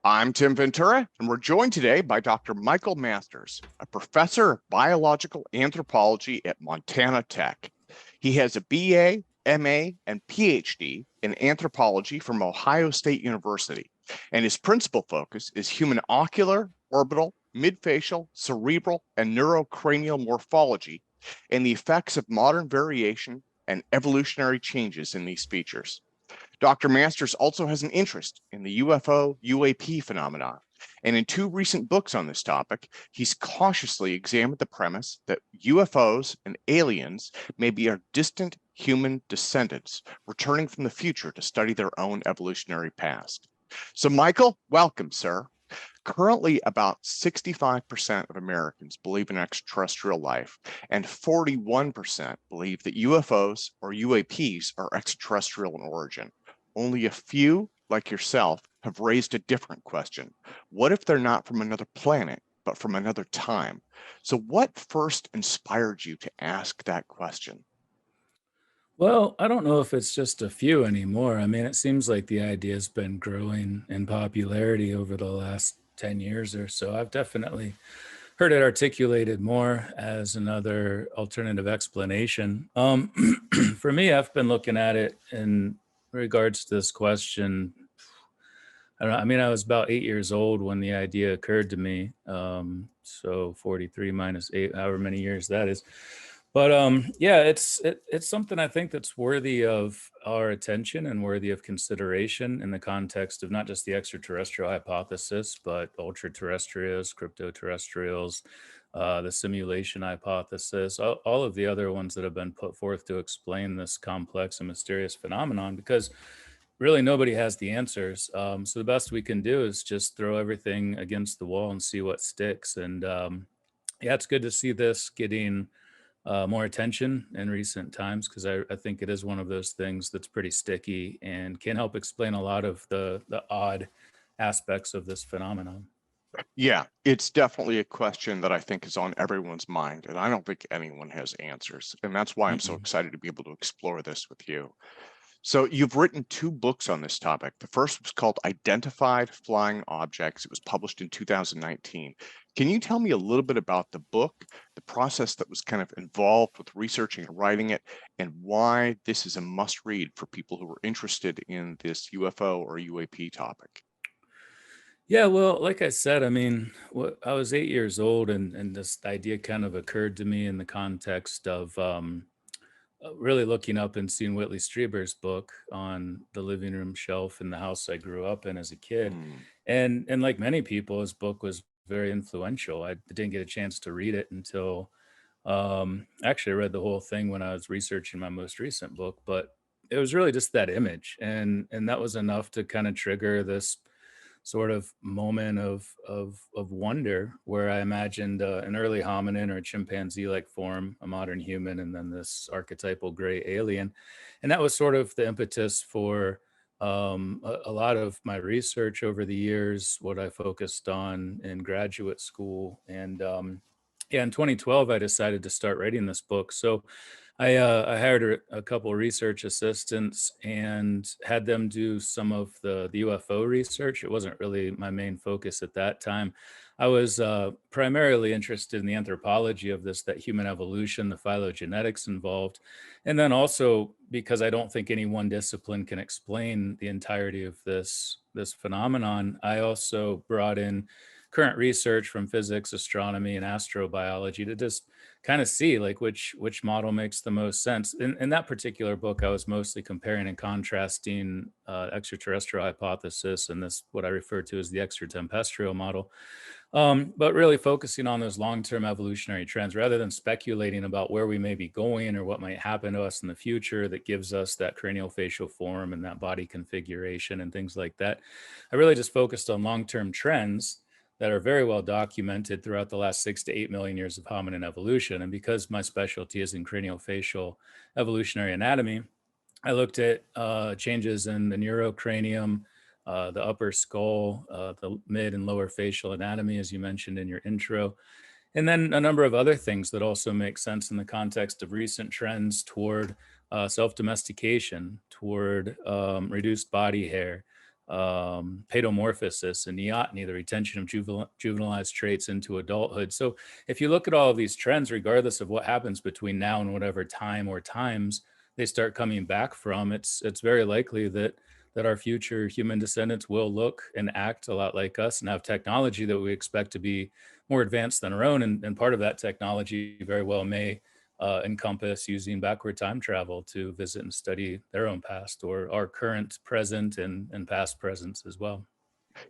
I'm Tim Ventura, and we're joined today by Dr. Michael Masters, a professor of biological anthropology at Montana Tech. He has a BA, MA, and PhD in anthropology from Ohio State University, and his principal focus is human ocular, orbital, midfacial, cerebral, and neurocranial morphology and the effects of modern variation and evolutionary changes in these features. Dr. Masters also has an interest in the UFO UAP phenomenon, and in two recent books on this topic, he's cautiously examined the premise that UFOs and aliens may be our distant human descendants returning from the future to study their own evolutionary past. So, Michael, welcome, sir. Currently, about 65% of Americans believe in extraterrestrial life, and 41% believe that UFOs or UAPs are extraterrestrial in origin. Only a few, like yourself, have raised a different question. What if they're not from another planet, but from another time? So, what first inspired you to ask that question? Well, I don't know if it's just a few anymore. I mean, it seems like the idea has been growing in popularity over the last 10 years or so. I've definitely heard it articulated more as another alternative explanation. For me, I've been looking at it in regards to this question. I don't know, I mean, I was about 8 years old when the idea occurred to me. So 43 minus 8, however many years that is. But yeah, it's something I think that's worthy of our attention and worthy of consideration in the context of not just the extraterrestrial hypothesis, but ultra terrestrials, crypto terrestrials, the simulation hypothesis, all of the other ones that have been put forth to explain this complex and mysterious phenomenon, because really nobody has the answers. So the best we can do is just throw everything against the wall and see what sticks. And yeah, it's good to see this getting more attention in recent times, because I think it is one of those things that's pretty sticky and can help explain a lot of the odd aspects of this phenomenon. Yeah, it's definitely a question that I think is on everyone's mind, and I don't think anyone has answers. And that's why I'm so Mm-mm. excited to be able to explore this with you. So, you've written two books on this topic. The first was called Identified Flying Objects. It was published in 2019. Can you tell me a little bit about the book, the process that was kind of involved with researching and writing it, and why this is a must read for people who are interested in this UFO or UAP topic? Yeah, well, like I said, I mean, I was 8 years old, and this idea kind of occurred to me in the context of really looking up and seeing Whitley Strieber's book on the living room shelf in the house I grew up in as a kid. Hmm. And like many people, his book was very influential. I didn't get a chance to read it until actually I read the whole thing when I was researching my most recent book, but it was really just that image, and that was enough to kind of trigger this sort of moment of wonder, where I imagined an early hominin or a chimpanzee-like form, a modern human, and then this archetypal gray alien. And that was sort of the impetus for a lot of my research over the years, what I focused on in graduate school. And yeah, in 2012, I decided to start writing this book. So I hired a couple research assistants and had them do some of the UFO research. It wasn't really my main focus at that time. I was primarily interested in the anthropology of this, that human evolution, the phylogenetics involved, and then also because I don't think any one discipline can explain the entirety of this phenomenon. I also brought in current research from physics, astronomy, and astrobiology to just kind of see like which model makes the most sense. In that particular book, I was mostly comparing and contrasting extraterrestrial hypothesis and this what I refer to as the extratempestrial model, but really focusing on those long-term evolutionary trends rather than speculating about where we may be going or what might happen to us in the future that gives us that cranial facial form and that body configuration and things like that. I really just focused on long-term trends that are very well documented throughout the last 6 to 8 million years of hominin evolution. And because my specialty is in craniofacial evolutionary anatomy, I looked at changes in the neurocranium, the upper skull, the mid and lower facial anatomy, as you mentioned in your intro, and then a number of other things that also make sense in the context of recent trends toward self domestication, toward reduced body hair, paedomorphosis and neoteny, the retention of juvenilized traits into adulthood. So if you look at all of these trends, regardless of what happens between now and whatever time or times they start coming back from, it's very likely that our future human descendants will look and act a lot like us and have technology that we expect to be more advanced than our own. And part of that technology very well may encompass using backward time travel to visit and study their own past, or our current, present, and past presence as well.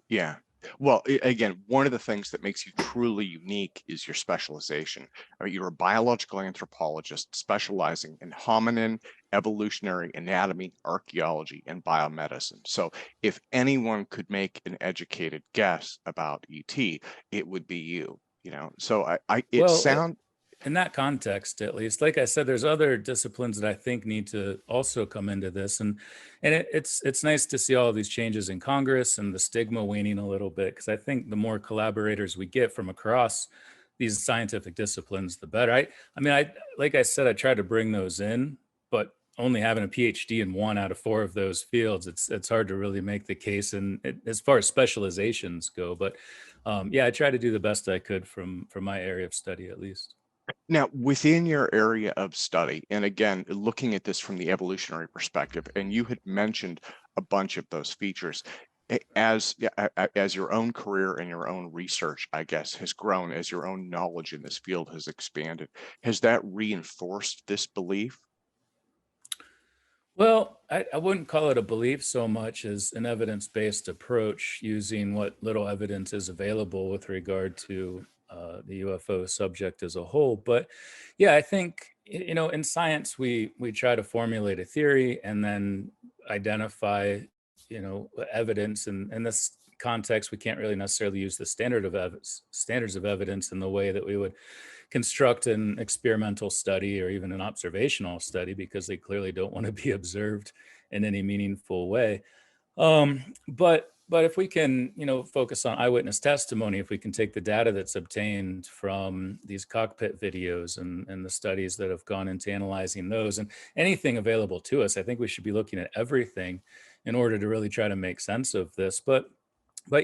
Yeah. Well, again, one of the things that makes you truly unique is your specialization. I mean, you're a biological anthropologist specializing in hominin, evolutionary anatomy, archaeology, and biomedicine. So if anyone could make an educated guess about ET, it would be you, you know. So it Well, sounds. in that context, at least, like I said, there's other disciplines that I think need to also come into this, and it's nice to see all of these changes in Congress and the stigma waning a little bit, because I think the more collaborators we get from across these scientific disciplines, the better. I mean, I like I said, I tried to bring those in, but only having a PhD in one out of four of those fields, it's hard to really make the case. And as far as specializations go, but yeah, I try to do the best I could from my area of study, at least. Now, within your area of study, and again, looking at this from the evolutionary perspective, and you had mentioned a bunch of those features, as your own career and your own research, I guess, has grown, as your own knowledge in this field has expanded, has that reinforced this belief? Well, I wouldn't call it a belief so much as an evidence-based approach, using what little evidence is available with regard to the UFO subject as a whole. But yeah, I think in science we try to formulate a theory and then identify evidence. And in this context, we can't really necessarily use the standards of evidence in the way that we would construct an experimental study or even an observational study, because they clearly don't want to be observed in any meaningful way. But if we can, focus on eyewitness testimony, if we can take the data that's obtained from these cockpit videos and the studies that have gone into analyzing those and anything available to us, I think we should be looking at everything in order to really try to make sense of this. But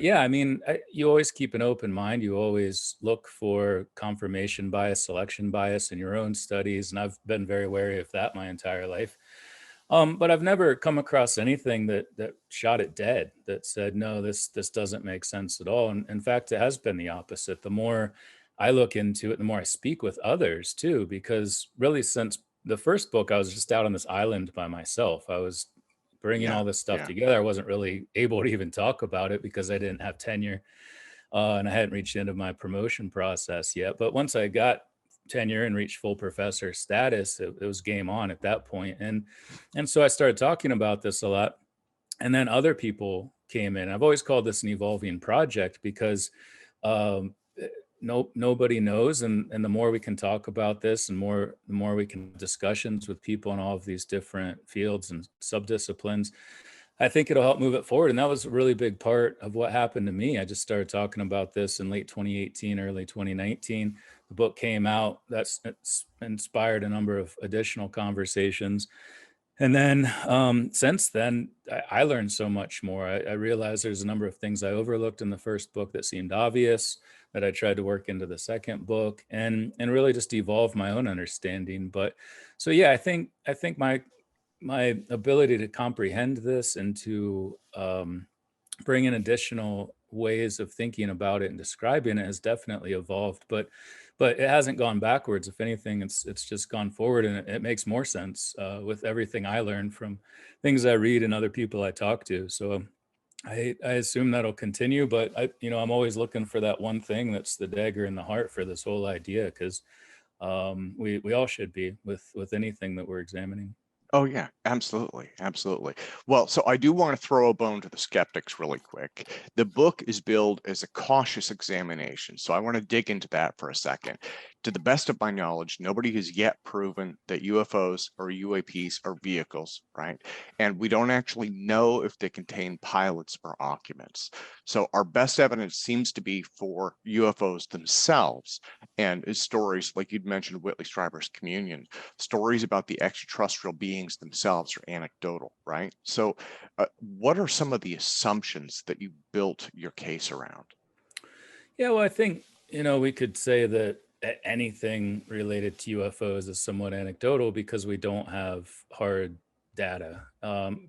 yeah, I mean, you always keep an open mind. You always look for confirmation bias, selection bias in your own studies, and I've been very wary of that my entire life. But I've never come across anything that shot it dead, that said, no, this doesn't make sense at all. And in fact, it has been the opposite. The more I look into it, the more I speak with others too, because really since the first book, I was just out on this island by myself. I was bringing Yeah, all this stuff yeah. together. I wasn't really able to even talk about it because I didn't have tenure, and I hadn't reached the end of my promotion process yet. But once I got tenure and reached full professor status, it was game on at that point. And so I started talking about this a lot, and then other people came in. I've always called this an evolving project because um, nobody knows, and the more we can talk about this, and the more we can have discussions with people in all of these different fields and subdisciplines, I think it'll help move it forward. And that was a really big part of what happened to me. I just started talking about this in late 2018, early 2019. The book came out. It's inspired a number of additional conversations. And then since then, I learned so much more. I realized there's a number of things I overlooked in the first book that seemed obvious, that I tried to work into the second book, and really just evolve my own understanding. But so yeah, I think my ability to comprehend this and to bring in additional ways of thinking about it and describing it has definitely evolved, but it hasn't gone backwards. If anything, it's just gone forward, and it makes more sense with everything I learned from things I read and other people I talk to. So I assume that'll continue, but I'm always looking for that one thing that's the dagger in the heart for this whole idea, because we all should be with anything that we're examining. Oh yeah, absolutely, absolutely. Well, so I do want to throw a bone to the skeptics really quick. The book is billed as a cautious examination, so I want to dig into that for a second. To the best of my knowledge, nobody has yet proven that UFOs or UAPs are vehicles, right? And we don't actually know if they contain pilots or occupants. So our best evidence seems to be for UFOs themselves, and stories like you'd mentioned, Whitley Strieber's Communion, stories about the extraterrestrial beings themselves are anecdotal, right? So what are some of the assumptions that you built your case around? Yeah, well, I think, we could say that anything related to UFOs is somewhat anecdotal because we don't have hard data.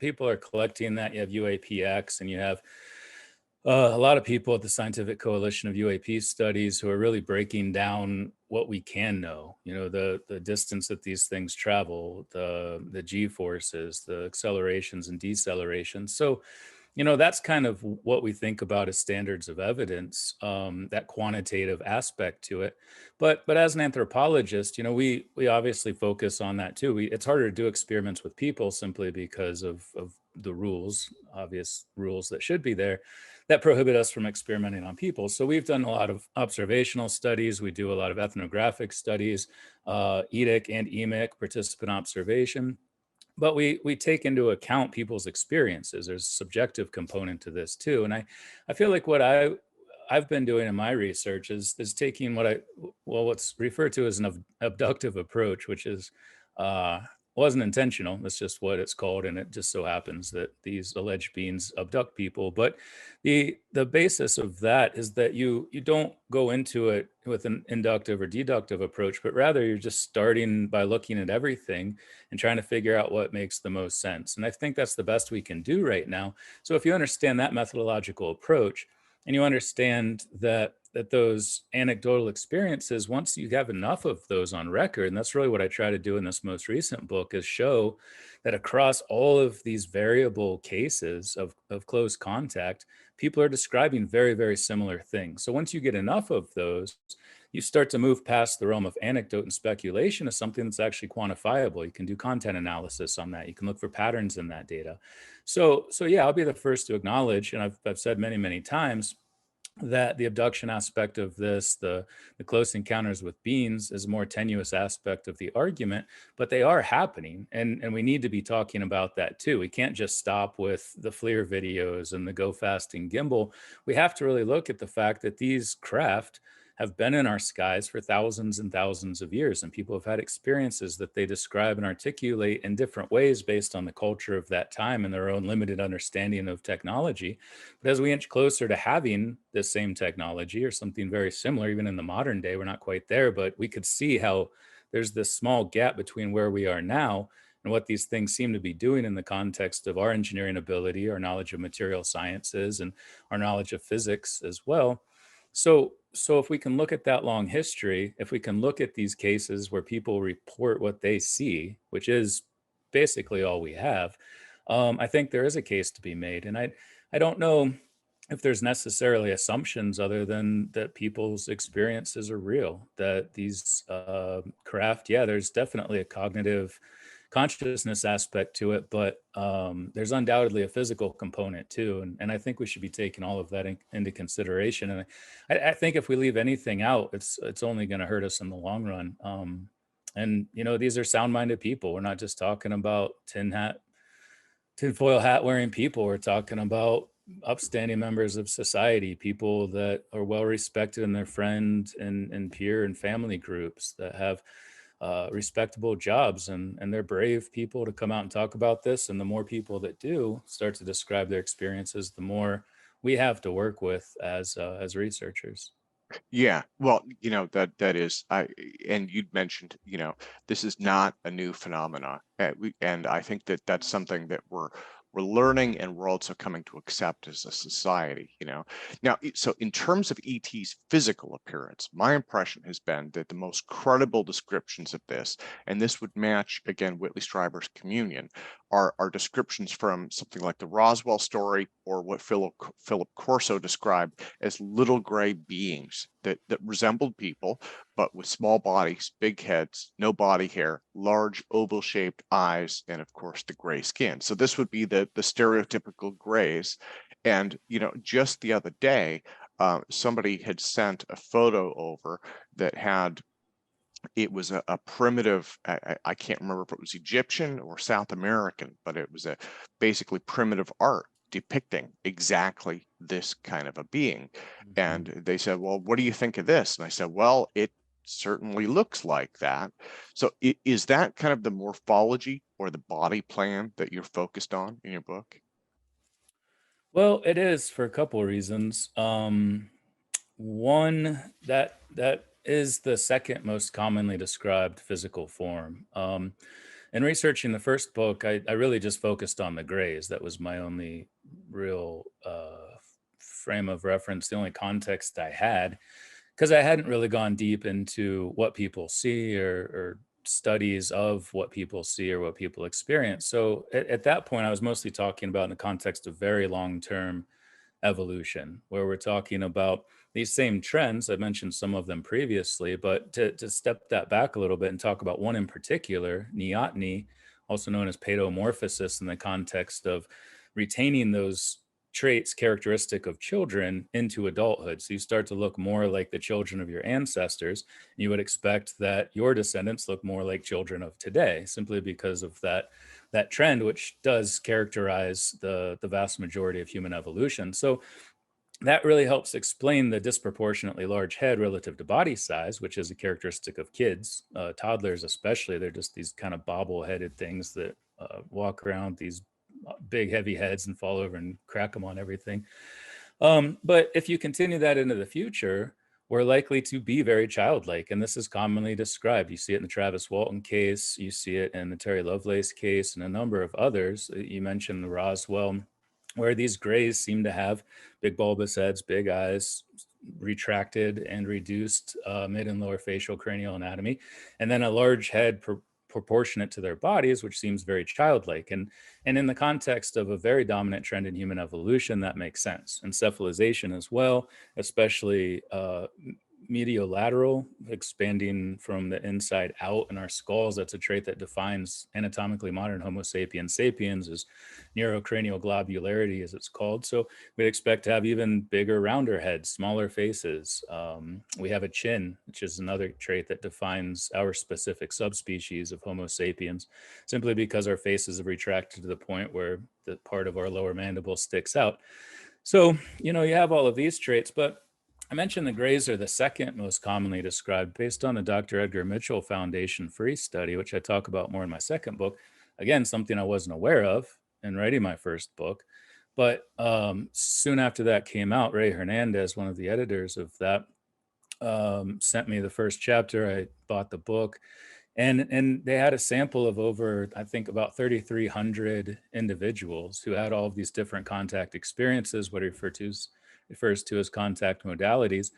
People are collecting that. You have UAPX, and you have a lot of people at the Scientific Coalition of UAP Studies who are really breaking down what we can know. The distance that these things travel, the G forces, the accelerations and decelerations. So, that's kind of what we think about as standards of evidence, that quantitative aspect to it. But as an anthropologist, we obviously focus on that too. It's harder to do experiments with people simply because of the rules, obvious rules that should be there, that prohibit us from experimenting on people. So we've done a lot of observational studies. We do a lot of ethnographic studies, EDIC and EMIC, participant observation. But we take into account people's experiences. There's a subjective component to this too. And I feel like what I've been doing in my research is taking what's referred to as an abductive approach, which is wasn't intentional. That's just what it's called, and it just so happens that these alleged beings abduct people. But the basis of that is that you don't go into it with an inductive or deductive approach, but rather you're just starting by looking at everything and trying to figure out what makes the most sense. And I think that's the best we can do right now. So if you understand that methodological approach, and you understand that those anecdotal experiences, once you have enough of those on record, and that's really what I try to do in this most recent book, is show that across all of these variable cases of close contact, people are describing very, very similar things. So once you get enough of those, you start to move past the realm of anecdote and speculation to something that's actually quantifiable. You can do content analysis on that. You can look for patterns in that data. So yeah, I'll be the first to acknowledge, and I've said many, many times, that the abduction aspect of this, the close encounters with beings, is a more tenuous aspect of the argument, but they are happening, and we need to be talking about that too. We can't just stop with the FLIR videos and the Go Fast and Gimbal. We have to really look at the fact that these craft have been in our skies for thousands and thousands of years, and people have had experiences that they describe and articulate in different ways based on the culture of that time and their own limited understanding of technology. But as we inch closer to having this same technology or something very similar, even in the modern day, we're not quite there, but we could see how there's this small gap between where we are now and what these things seem to be doing in the context of our engineering ability, our knowledge of material sciences, and our knowledge of physics as well. So if we can look at that long history, if we can look at these cases where people report what they see, which is basically all we have, I think there is a case to be made. And I don't know if there's necessarily assumptions other than that people's experiences are real, that these craft, yeah, there's definitely a cognitive consciousness aspect to it, but there's undoubtedly a physical component too. And I think we should be taking all of that into consideration. And I think if we leave anything out, it's only going to hurt us in the long run. And these are sound-minded people. We're not just talking about tinfoil hat wearing people. We're talking about upstanding members of society, people that are well respected in their friend and peer and family groups, that have respectable jobs, and they're brave people to come out and talk about this. And the more people that do start to describe their experiences, the more we have to work with as researchers. Yeah, well, that is and you'd mentioned, this is not a new phenomenon, and I think that that's something that we're learning and we're also coming to accept as a society. Now, so in terms of ET's physical appearance, my impression has been that the most credible descriptions of this, and this would match again Whitley Strieber's Communion, are descriptions from something like the Roswell story, or what Philip Corso described as little gray beings that resembled people, but with small bodies, big heads, no body hair, large oval-shaped eyes, and of course the gray skin. So this would be the stereotypical grays. And just the other day, somebody had sent a photo over that had it was a primitive, I can't remember if it was Egyptian or South American, but it was a basically primitive art depicting exactly this kind of a being. Mhm. And they said, well, what do you think of this? And I said, well, it certainly looks like that. So is that kind of the morphology or the body plan that you're focused on in your book? Well, it is for a couple of reasons. One that is the second most commonly described physical form. In researching the first book, I really just focused on the grays. That was my only real frame of reference, the only context I had, because I hadn't really gone deep into what people see or studies of what people see or what people experience. So at that point, I was mostly talking about in the context of very long term evolution, where we're talking about these same trends. I mentioned some of them previously, but to step that back a little bit and talk about one in particular, neoteny, also known as paedomorphosis, in the context of retaining those traits characteristic of children into adulthood. So you start to look more like the children of your ancestors. And you would expect that your descendants look more like children of today, simply because of that trend, which does characterize the vast majority of human evolution. So that really helps explain the disproportionately large head relative to body size, which is a characteristic of kids, toddlers especially. They're just these kind of bobble-headed things that walk around these big, heavy heads and fall over and crack them on everything. But if you continue that into the future, we're likely to be very childlike. And this is commonly described. You see it in the Travis Walton case, you see it in the Terry Lovelace case, and a number of others. You mentioned the Roswell, where these grays seem to have big bulbous heads, big eyes, retracted and reduced mid and lower facial cranial anatomy, and then a large head proportionate to their bodies, which seems very childlike. And in the context of a very dominant trend in human evolution, that makes sense. Encephalization as well, especially mediolateral, expanding from the inside out in our skulls. That's a trait that defines anatomically modern Homo sapiens sapiens, is neurocranial globularity, as it's called. So we'd expect to have even bigger, rounder heads, smaller faces. We have a chin, which is another trait that defines our specific subspecies of Homo sapiens, simply because our faces have retracted to the point where the part of our lower mandible sticks out. So, you have all of these traits, but I mentioned the grays are the second most commonly described based on the Dr. Edgar Mitchell Foundation free study, which I talk about more in my second book. Again, something I wasn't aware of in writing my first book. But soon after that came out, Ray Hernandez, one of the editors of that, sent me the first chapter. I bought the book, and they had a sample of over, I think, about 3,300 individuals who had all of these different contact experiences, what he refers to as contact modalities.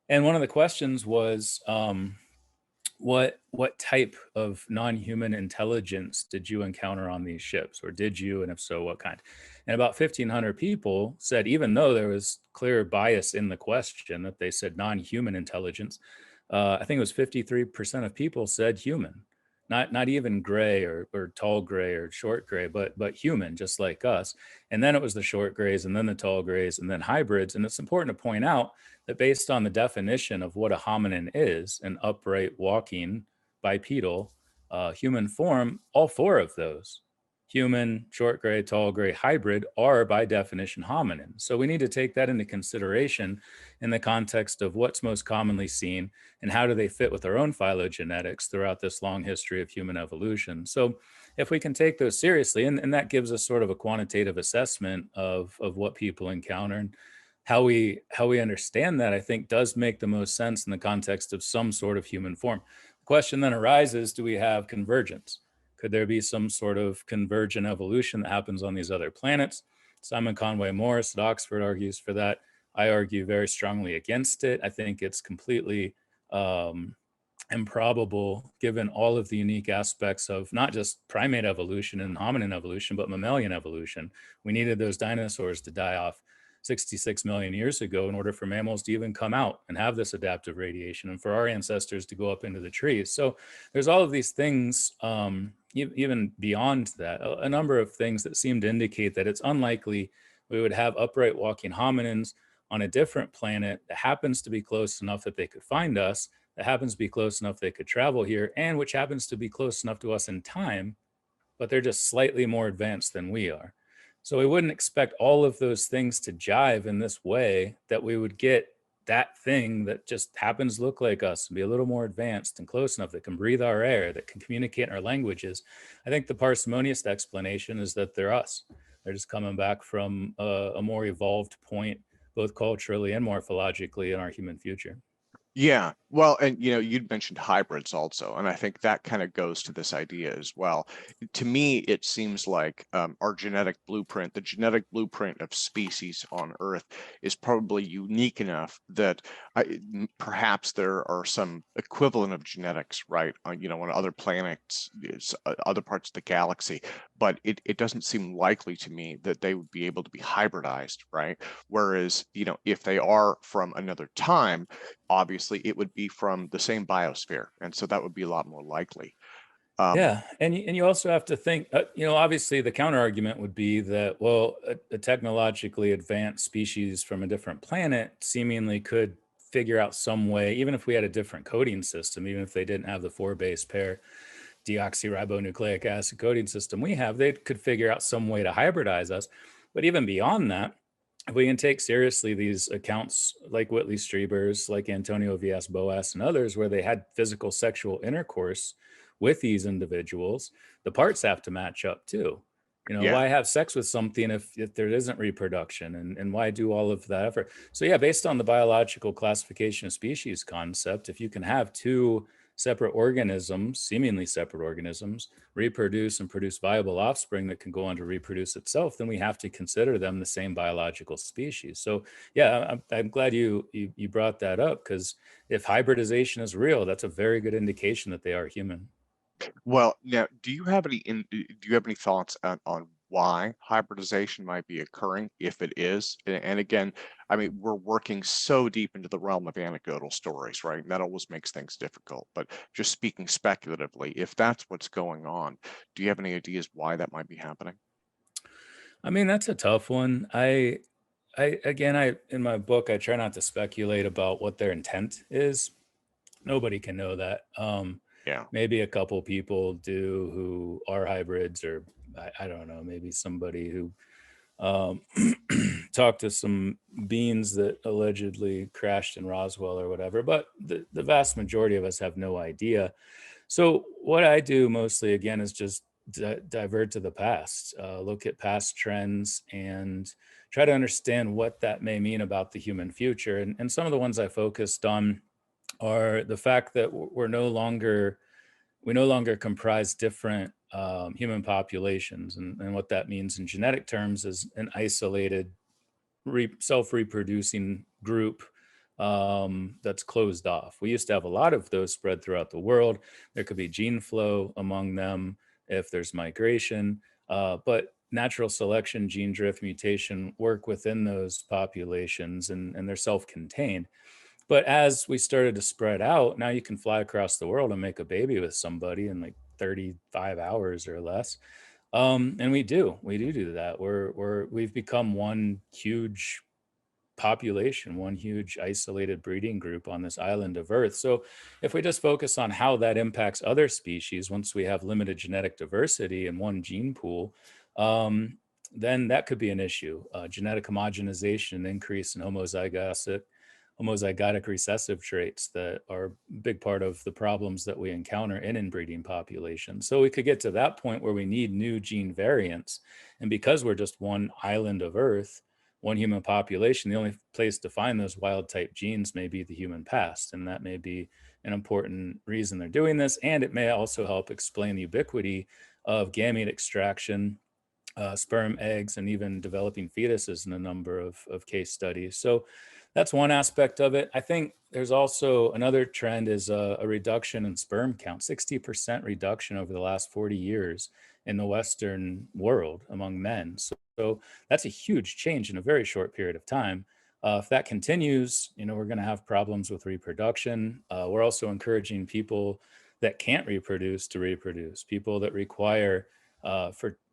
And one of the questions was, what type of non-human intelligence did you encounter on these ships, or did you, and if so, what kind? And about 1,500 people said, even though there was clear bias in the question, that they said non-human intelligence, I think it was 53% of people said human, not even gray or tall gray or short gray, but human, just like us. And then it was the short grays, and then the tall grays, and then hybrids. And it's important to point out that based on the definition of what a hominin is, an upright walking bipedal human form, all four of those, human, short gray, tall gray, hybrid, are by definition hominin. So we need to take that into consideration in the context of what's most commonly seen and how do they fit with our own phylogenetics throughout this long history of human evolution. So if we can take those seriously, and that gives us sort of a quantitative assessment of what people encounter, and how we understand that, I think, does make the most sense in the context of some sort of human form. The question then arises, do we have convergence? Could there be some sort of convergent evolution that happens on these other planets? Simon Conway Morris at Oxford argues for that. I argue very strongly against it. I think it's completely improbable, given all of the unique aspects of not just primate evolution and hominin evolution, but mammalian evolution. We needed those dinosaurs to die off 66 million years ago in order for mammals to even come out and have this adaptive radiation, and for our ancestors to go up into the trees. So there's all of these things, even beyond that, a number of things that seem to indicate that it's unlikely we would have upright walking hominins on a different planet that happens to be close enough that they could find us, that happens to be close enough they could travel here, and which happens to be close enough to us in time, but they're just slightly more advanced than we are. So we wouldn't expect all of those things to jive in this way, that we would get that thing that just happens to look like us and be a little more advanced and close enough, that can breathe our air, that can communicate in our languages. I think the parsimonious explanation is that they're us. They're just coming back from a more evolved point, both culturally and morphologically, in our human future. Yeah, well, and you'd mentioned hybrids also, and I think that kind of goes to this idea as well. To me, it seems like our genetic blueprint, the genetic blueprint of species on Earth, is probably unique enough that perhaps there are some equivalent of genetics, right? On other planets, other parts of the galaxy, but it doesn't seem likely to me that they would be able to be hybridized, right? Whereas, if they are from another time, obviously it would be from the same biosphere, and so that would be a lot more likely. Yeah, and you also have to think, obviously the counter argument would be that, well, a technologically advanced species from a different planet seemingly could figure out some way, even if we had a different coding system, even if they didn't have the 4-base pair deoxyribonucleic acid coding system we have, they could figure out some way to hybridize us. But even beyond that, if we can take seriously these accounts like Whitley Strieber's, like Antonio Villas-Boas and others, where they had physical sexual intercourse with these individuals, the parts have to match up too. Yeah. Why have sex with something if there isn't reproduction, and why do all of that effort? So yeah, based on the biological classification of species concept, if you can have two separate organisms, seemingly separate organisms, reproduce and produce viable offspring that can go on to reproduce itself, then we have to consider them the same biological species. So yeah, I'm glad you brought that up, because if hybridization is real, that's a very good indication that they are human. Well, now, do you have any thoughts on why hybridization might be occurring, if it is? And again, I mean, we're working so deep into the realm of anecdotal stories, right? And that always makes things difficult. But just speaking speculatively, if that's what's going on, do you have any ideas why that might be happening? I mean, that's a tough one. I in my book, I try not to speculate about what their intent is. Nobody can know that. Yeah. Maybe a couple people do who are hybrids, or I don't know, maybe somebody who um, talked to some beings that allegedly crashed in Roswell or whatever. But the vast majority of us have no idea. So what I do mostly, again, is just divert to the past, look at past trends, and try to understand what that may mean about the human future. And some of the ones I focused on are the fact that we no longer comprise different human populations, and what that means in genetic terms is an isolated, self-reproducing group that's closed off. We used to have a lot of those spread throughout the world. There could be gene flow among them if there's migration, but natural selection, gene drift, mutation work within those populations, and they're self-contained. But as we started to spread out, now you can fly across the world and make a baby with somebody in like 35 hours or less. And we do that. We've become one huge population, one huge isolated breeding group on this island of Earth. So if we just focus on how that impacts other species, once we have limited genetic diversity in one gene pool, then that could be an issue. Genetic homogenization, increase in homozygotic recessive traits that are a big part of the problems that we encounter in inbreeding populations. So we could get to that point where we need new gene variants. And because we're just one island of Earth, one human population, the only place to find those wild type genes may be the human past. And that may be an important reason they're doing this. And it may also help explain the ubiquity of gamete extraction, sperm, eggs, and even developing fetuses in a number of case studies. So that's one aspect of it. I think there's also another trend is a reduction in sperm count, 60% reduction over the last 40 years in the Western world among men. So that's a huge change in a very short period of time. If that continues, we're going to have problems with reproduction. We're also encouraging people that can't reproduce to reproduce, people that require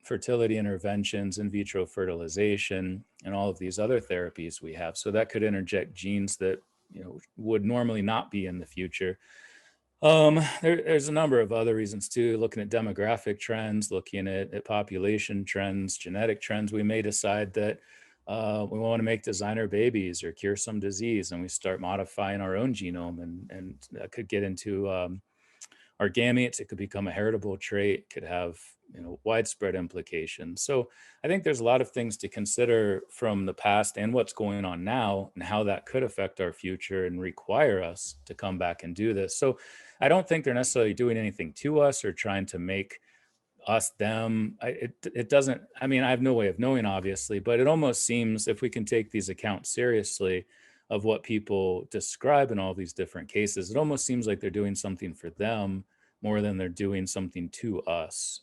fertility interventions, in vitro fertilization, and all of these other therapies we have. So that could interject genes that would normally not be in the future. There's a number of other reasons too. Looking at demographic trends, looking at population trends, genetic trends, we may decide that we want to make designer babies or cure some disease, and we start modifying our own genome, and that could get into our gametes. It could become a heritable trait, could have widespread implications. So I think there's a lot of things to consider from the past and what's going on now, and how that could affect our future and require us to come back and do this. So I don't think they're necessarily doing anything to us or trying to make us them. It doesn't, I mean, I have no way of knowing, obviously, but it almost seems, if we can take these accounts seriously of what people describe in all these different cases, it almost seems like they're doing something for them more than they're doing something to us.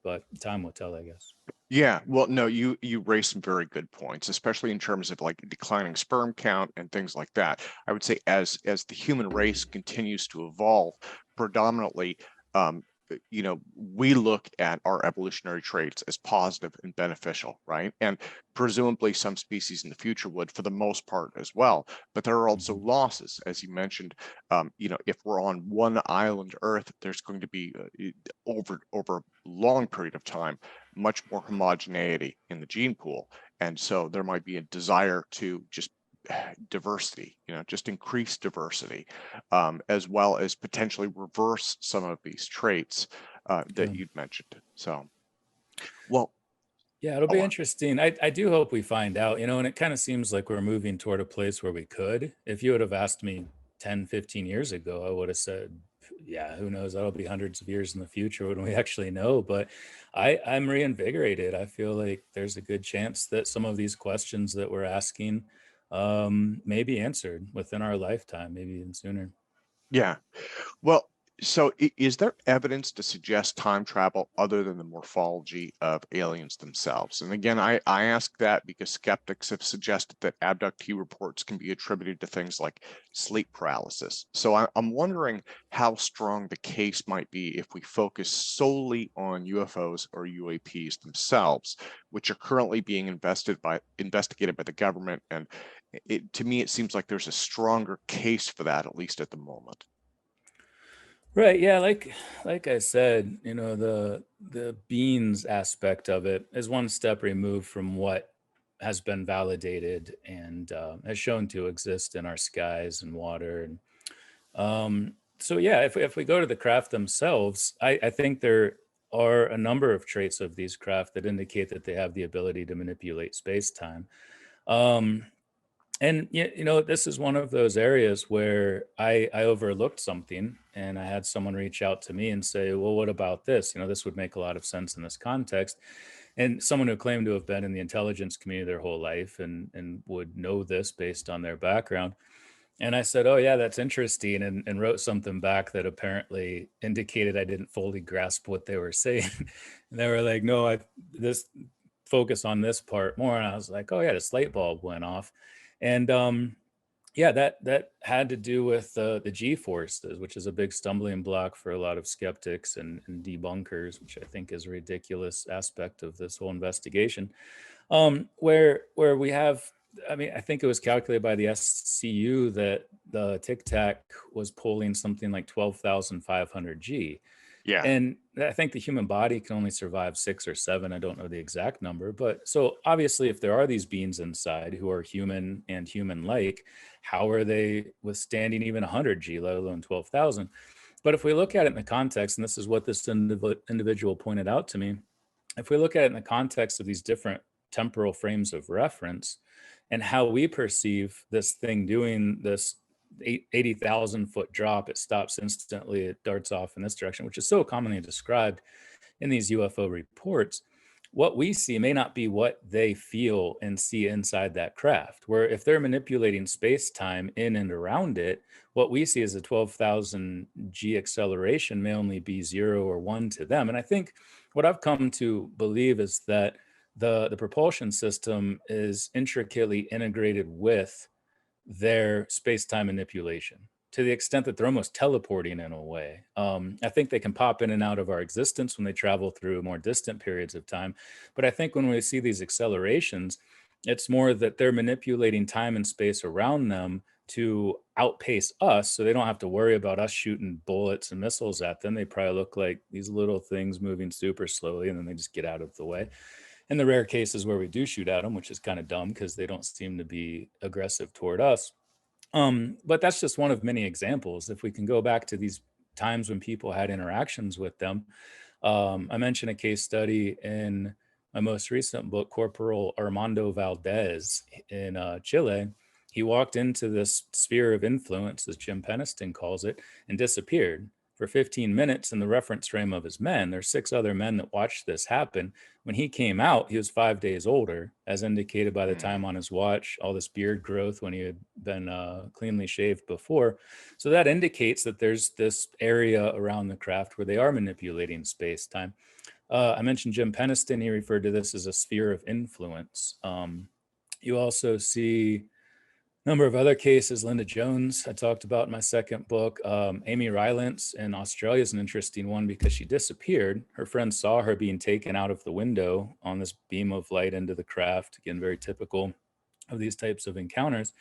But time will tell, I guess. Yeah, well, no, you raised some very good points, especially in terms of like declining sperm count and things like that. I would say as the human race continues to evolve, predominantly, we look at our evolutionary traits as positive and beneficial, right? And presumably some species in the future would, for the most part, as well. But there are also losses, as you mentioned. If we're on one island Earth, there's going to be over a long period of time much more homogeneity in the gene pool, and so there might be a desire to just diversity, just increase diversity, as well as potentially reverse some of these traits that you'd mentioned. So, well, Yeah, it'll be interesting. I do hope we find out, and it kind of seems like we're moving toward a place where we could. If you would have asked me 10, 15 years ago, I would have said, yeah, who knows? That'll be hundreds of years in the future when we actually know. But I'm reinvigorated. I feel like there's a good chance that some of these questions that we're asking may be answered within our lifetime, maybe even sooner. yeah. Well, so is there evidence to suggest time travel other than the morphology of aliens themselves? And again, I ask that because skeptics have suggested that abductee reports can be attributed to things like sleep paralysis. So I'm wondering how strong the case might be if we focus solely on UFOs or UAPs themselves, which are currently being investigated by the government. And to me, it seems like there's a stronger case for that, at least at the moment. Right. Yeah. Like I said, the beans aspect of it is one step removed from what has been validated and has shown to exist in our skies and water. And so, yeah, if we go to the craft themselves, I think there are a number of traits of these craft that indicate that they have the ability to manipulate space time. Um, and this is one of those areas where I overlooked something, and I had someone reach out to me and say, "Well, what about this? This would make a lot of sense in this context." And someone who claimed to have been in the intelligence community their whole life and would know this based on their background. And I said, "Oh yeah, that's interesting," and wrote something back that apparently indicated I didn't fully grasp what they were saying. And they were like, "No, this focus on this part more." And I was like, "Oh yeah, this light bulb went off." And yeah, that had to do with the G forces, which is a big stumbling block for a lot of skeptics and debunkers, which I think is a ridiculous aspect of this whole investigation. Where we have, I mean, I think it was calculated by the SCU that the Tic Tac was pulling something like 12,500 G. Yeah. And I think the human body can only survive 6 or 7. I don't know the exact number, but so obviously, if there are these beings inside who are human and human-like, how are they withstanding even 100 G, let alone 12,000? But if we look at it in the context, and this is what this individual pointed out to me, if we look at it in the context of these different temporal frames of reference and how we perceive this thing doing this 80,000 foot drop, it stops instantly, it darts off in this direction, which is so commonly described in these UFO reports. What we see may not be what they feel and see inside that craft. Where if they're manipulating space time in and around it, what we see as a 12,000 G acceleration may only be 0 or 1 to them. And I think what I've come to believe is that the propulsion system is intricately integrated with their space-time manipulation. to the extent that they're almost teleporting in a way. I think they can pop in and out of our existence when they travel through more distant periods of time. But I think when we see these accelerations, it's more that they're manipulating time and space around them to outpace us, so they don't have to worry about us shooting bullets and missiles at them. They probably look like these little things moving super slowly, and then they just get out of the way. In the rare cases where we do shoot at them, which is kind of dumb because they don't seem to be aggressive toward us. But that's just one of many examples. If we can go back to these times when people had interactions with them, I mentioned a case study in my most recent book, Corporal Armando Valdez in Chile. He walked into this sphere of influence, as Jim Peniston calls it, and disappeared for 15 minutes in the reference frame of his men. There's 6 other men that watched this happen. When he came out, he was 5 days older, as indicated by the time on his watch, all this beard growth when he had been cleanly shaved before. So that indicates that there's this area around the craft where they are manipulating space-time. I mentioned Jim Peniston. He referred to this as a sphere of influence. You also see a number of other cases. Linda Jones, I talked about in my second book. Amy Rylance in Australia is an interesting one because she disappeared. Her friends saw her being taken out of the window on this beam of light into the craft. Again, very typical of these types of encounters.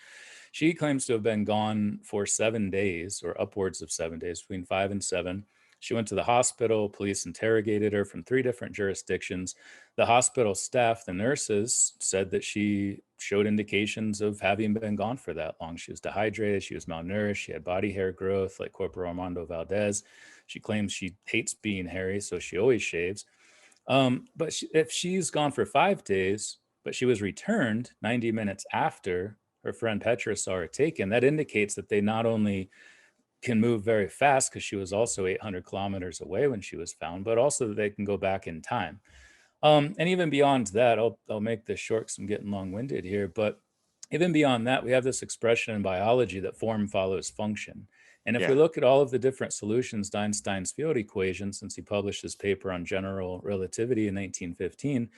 She claims to have been gone for 7 days, or upwards of 7 days, between 5 and 7. She went to the hospital. Police interrogated her from 3 different jurisdictions. The hospital staff, the nurses, said that she showed indications of having been gone for that long. She was dehydrated. She was malnourished. She had body hair growth like Corporal Armando Valdez. She claims she hates being hairy, so she always shaves. But if she's gone for 5 days, but she was returned 90 minutes after her friend Petra saw her taken, that indicates that they not only can move very fast, because she was also 800 kilometers away when she was found, but also that they can go back in time. And even beyond that, I'll make this short because I'm getting long-winded here, but even beyond that, we have this expression in biology that form follows function. And if we Yeah. look at all of the different solutions to Einstein's field equation, since he published his paper on general relativity in 1915,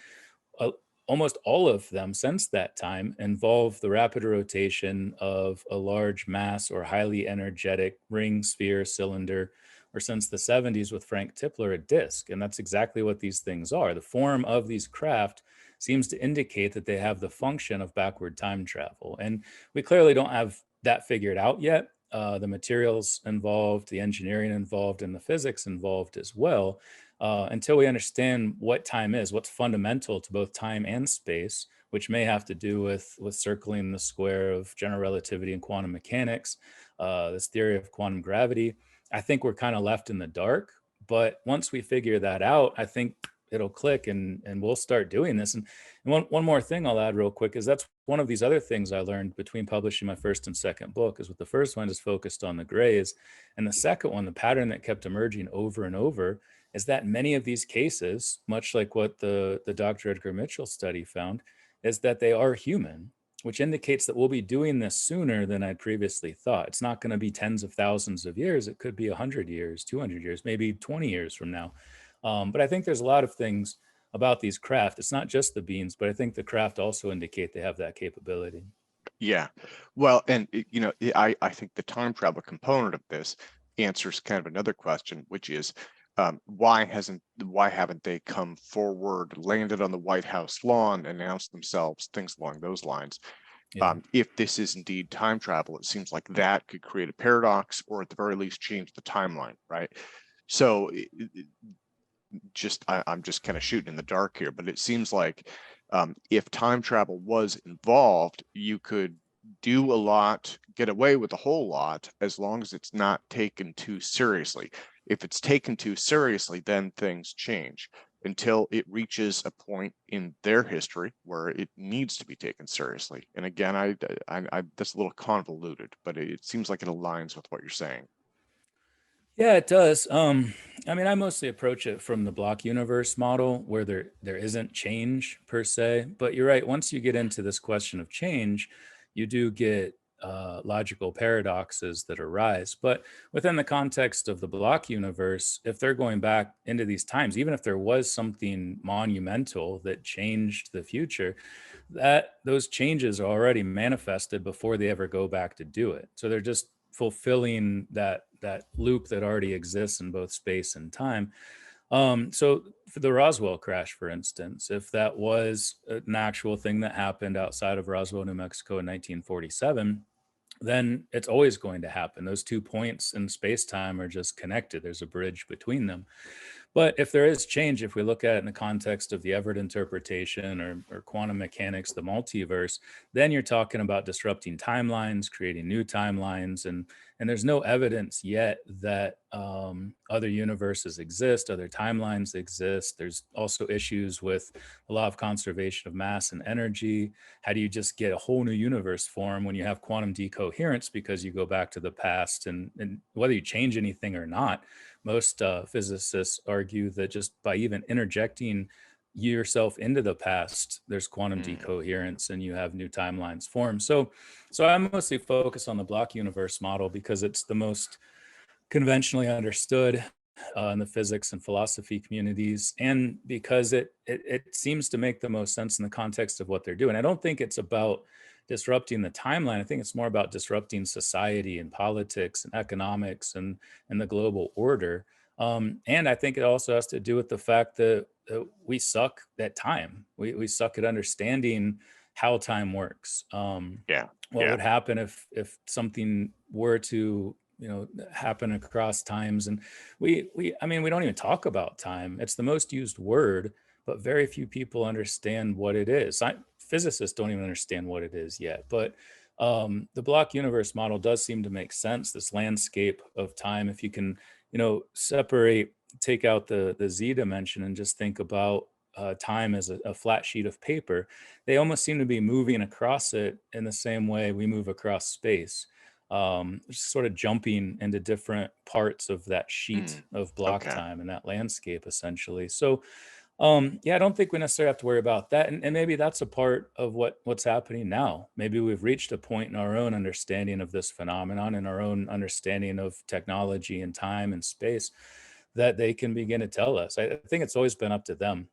uh, almost all of them since that time involve the rapid rotation of a large mass or highly energetic ring, sphere, cylinder, or since the 70s with Frank Tipler, a disk. And that's exactly what these things are. The form of these craft seems to indicate that they have the function of backward time travel. And we clearly don't have that figured out yet. The materials involved, the engineering involved, and the physics involved as well, until we understand what time is, what's fundamental to both time and space, which may have to do with circling the square of general relativity and quantum mechanics, this theory of quantum gravity. I think we're kind of left in the dark, but once we figure that out, I think it'll click and we'll start doing this. And one more thing I'll add real quick is that's one of these other things I learned between publishing my first and second book, is with the first one is focused on the grays, and the second one, the pattern that kept emerging over and over, is that many of these cases, much like what the Dr. Edgar Mitchell study found, is that they are human, which indicates that we'll be doing this sooner than I previously thought. It's not going to be tens of thousands of years. It could be 100 years, 200 years, maybe 20 years from now. But I think there's a lot of things about these craft. It's not just the beings, but I think the craft also indicate they have that capability. Yeah. Well, and I think the time travel component of this answers kind of another question, which is why haven't they come forward, landed on the White House lawn, announced themselves, things along those lines? Yeah. If this is indeed time travel, it seems like that could create a paradox, or at the very least change the timeline, right? So I'm just kind of shooting in the dark here, but it seems like if time travel was involved, you could do a lot, get away with a whole lot, as long as it's not taken too seriously. If it's taken too seriously, then things change until it reaches a point in their history where it needs to be taken seriously. And again, I that's a little convoluted, but it seems like it aligns with what you're saying. Yeah, it does. I mean, I mostly approach it from the block universe model where there isn't change per se. But you're right. Once you get into this question of change, you do get logical paradoxes that arise. But within the context of the block universe, if they're going back into these times, even if there was something monumental that changed the future, that those changes are already manifested before they ever go back to do it. So they're just fulfilling that loop that already exists in both space and time. So for the Roswell crash, for instance, if that was an actual thing that happened outside of Roswell, New Mexico in 1947, then it's always going to happen. Those 2 points in space time are just connected. There's a bridge between them. But if there is change, if we look at it in the context of the Everett interpretation or quantum mechanics, the multiverse, then you're talking about disrupting timelines, creating new timelines, and there's no evidence yet that other universes exist, other timelines exist. There's also issues with the law of conservation of mass and energy. How do you just get a whole new universe form when you have quantum decoherence because you go back to the past, and whether you change anything or not? Most physicists argue that just by even interjecting yourself into the past, there's quantum Mm, decoherence and you have new timelines formed. So I mostly focus on the block universe model because it's the most conventionally understood in the physics and philosophy communities, and because it seems to make the most sense in the context of what they're doing. I don't think it's about disrupting the timeline. I think it's more about disrupting society and politics and economics and the global order. And I think it also has to do with the fact that we suck at time. We suck at understanding how time works. yeah, What yeah. would happen if something were to happen across times? And I mean, we don't even talk about time. It's the most used word, but very few people understand what it is. Physicists don't even understand what it is yet. But the block universe model does seem to make sense, this landscape of time. If you can separate, take out the z dimension and just think about time as a flat sheet of paper, they almost seem to be moving across it in the same way we move across space, just sort of jumping into different parts of that sheet Mm, of block okay. time and that landscape essentially. So yeah, I don't think we necessarily have to worry about that. And maybe that's a part of what's happening now. Maybe we've reached a point in our own understanding of this phenomenon and our own understanding of technology and time and space that they can begin to tell us. I think it's always been up to them.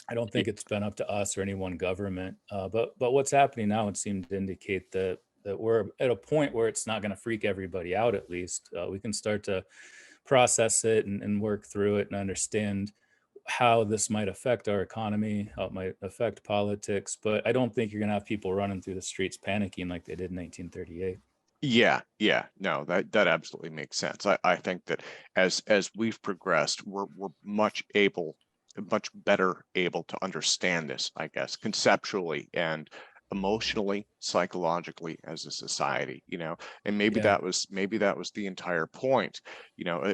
I don't Y- think it's been up to us or any one government. But what's happening now would seem to indicate that we're at a point where it's not going to freak everybody out. At least we can start to process it and work through it and understand how this might affect our economy, how it might affect politics. But I don't think you're going to have people running through the streets panicking like they did in 1938. Yeah, yeah, no, that absolutely makes sense. I think that as we've progressed, we're much better able to understand this, I guess, conceptually and emotionally, psychologically as a society, and Yeah, maybe that was the entire point.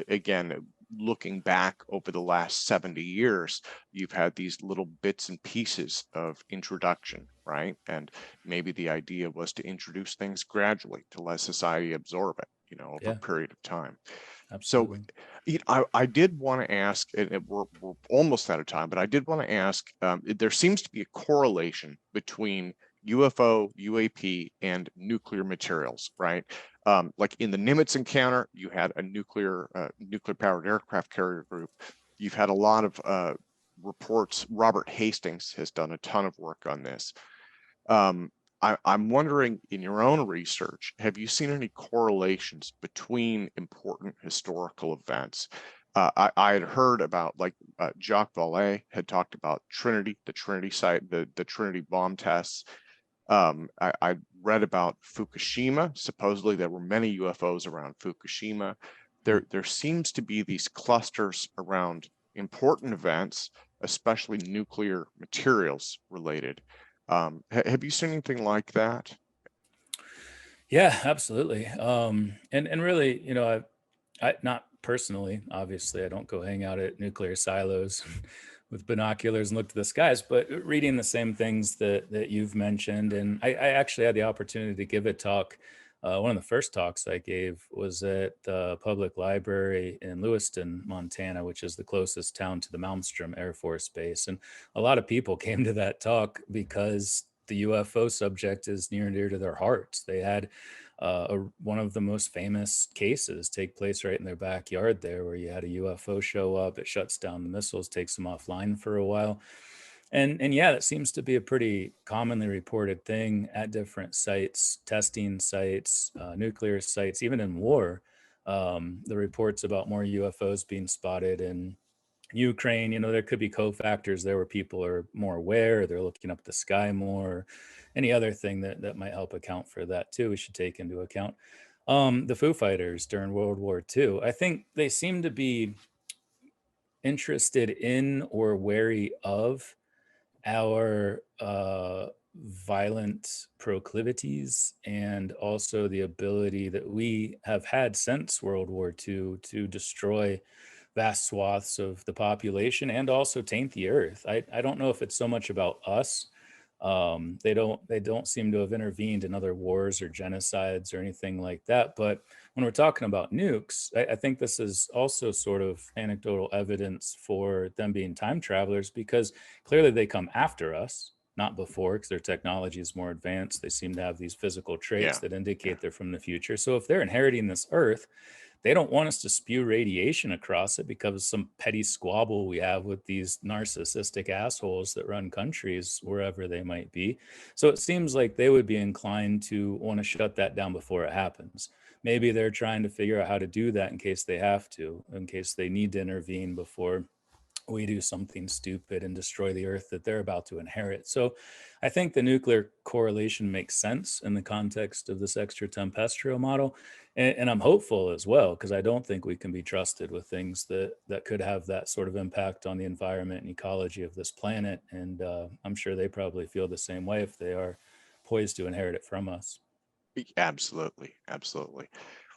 Again, looking back over the last 70 years, you've had these little bits and pieces of introduction, right? And maybe the idea was to introduce things gradually to let society absorb it, over yeah, a period of time. So, absolutely. I did want to ask, and we're almost out of time, but I did want to ask, there seems to be a correlation between UFO, UAP, and nuclear materials, right? Like in the Nimitz encounter, you had a nuclear powered aircraft carrier group. You've had a lot of reports. Robert Hastings has done a ton of work on this. Um, I'm wondering, in your own research, have you seen any correlations between important historical events? I had heard about, like, Jacques Vallée had talked about Trinity, the Trinity site, the Trinity bomb tests. I read about Fukushima. Supposedly, there were many UFOs around Fukushima. Mm. There seems to be these clusters around important events, especially nuclear materials related. Have you seen anything like that? Yeah, absolutely. And really, I not personally, obviously, I don't go hang out at nuclear silos with binoculars and look to the skies, but reading the same things that you've mentioned. And I actually had the opportunity to give a talk. One of the first talks I gave was at the public library in Lewiston, Montana, which is the closest town to the Malmstrom Air Force Base. And a lot of people came to that talk because the UFO subject is near and dear to their hearts. They had one of the most famous cases take place right in their backyard there, where you had a UFO show up, it shuts down the missiles, takes them offline for a while. And yeah, that seems to be a pretty commonly reported thing at different sites, testing sites, nuclear sites, even in war. The reports about more UFOs being spotted in Ukraine, there could be cofactors there where people are more aware, they're looking up the sky more. Any other thing that might help account for that too, we should take into account. The Foo Fighters during World War II, I think they seem to be interested in or wary of our violent proclivities, and also the ability that we have had since World War II to destroy vast swaths of the population and also taint the earth. I don't know if it's so much about us. They don't seem to have intervened in other wars or genocides or anything like that. But when we're talking about nukes, I think this is also sort of anecdotal evidence for them being time travelers, because clearly they come after us, not before, because their technology is more advanced. They seem to have these physical traits Yeah. that Yeah. indicate they're from the future. So if they're inheriting this earth, they don't want us to spew radiation across it because of some petty squabble we have with these narcissistic assholes that run countries wherever they might be. So it seems like they would be inclined to want to shut that down before it happens. Maybe they're trying to figure out how to do that in case they have to, in case they need to intervene before we do something stupid and destroy the earth that they're about to inherit. So I think the nuclear correlation makes sense in the context of this extraterrestrial model. And I'm hopeful as well, because I don't think we can be trusted with things that could have that sort of impact on the environment and ecology of this planet. And I'm sure they probably feel the same way if they are poised to inherit it from us. Absolutely. Absolutely.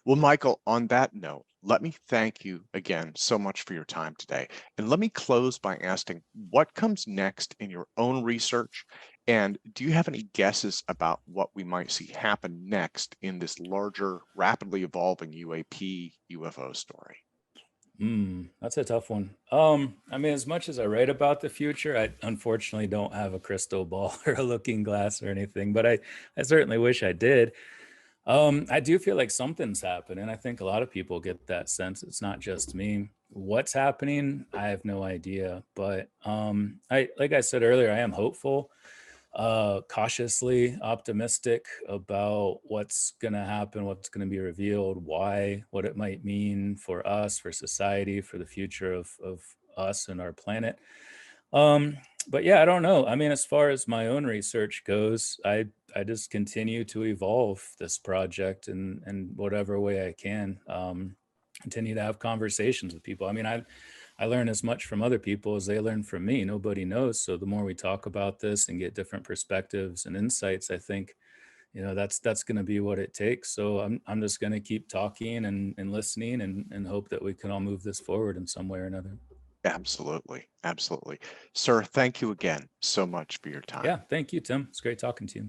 Well, Michael, on that note, let me thank you again so much for your time today. And let me close by asking what comes next in your own research? And do you have any guesses about what we might see happen next in this larger, rapidly evolving UAP UFO story? That's a tough one. I mean, as much as I write about the future, I unfortunately don't have a crystal ball or a looking glass or anything, but I certainly wish I did. I do feel like something's happening. I think a lot of people get that sense. It's not just me. What's happening, I have no idea. But I like I said earlier, I am hopeful, cautiously optimistic about what's going to happen, what's going to be revealed, why, what it might mean for us, for society, for the future of us and our planet. Um, but yeah, I don't know. I mean, as far as my own research goes, I just continue to evolve this project in whatever way I can. Continue to have conversations with people. I mean, I learn as much from other people as they learn from me. Nobody knows. So the more we talk about this and get different perspectives and insights, I think, that's going to be what it takes. So I'm just going to keep talking and listening and hope that we can all move this forward in some way or another. Absolutely. Absolutely. Sir, thank you again so much for your time. Yeah, thank you, Tim. It's great talking to you.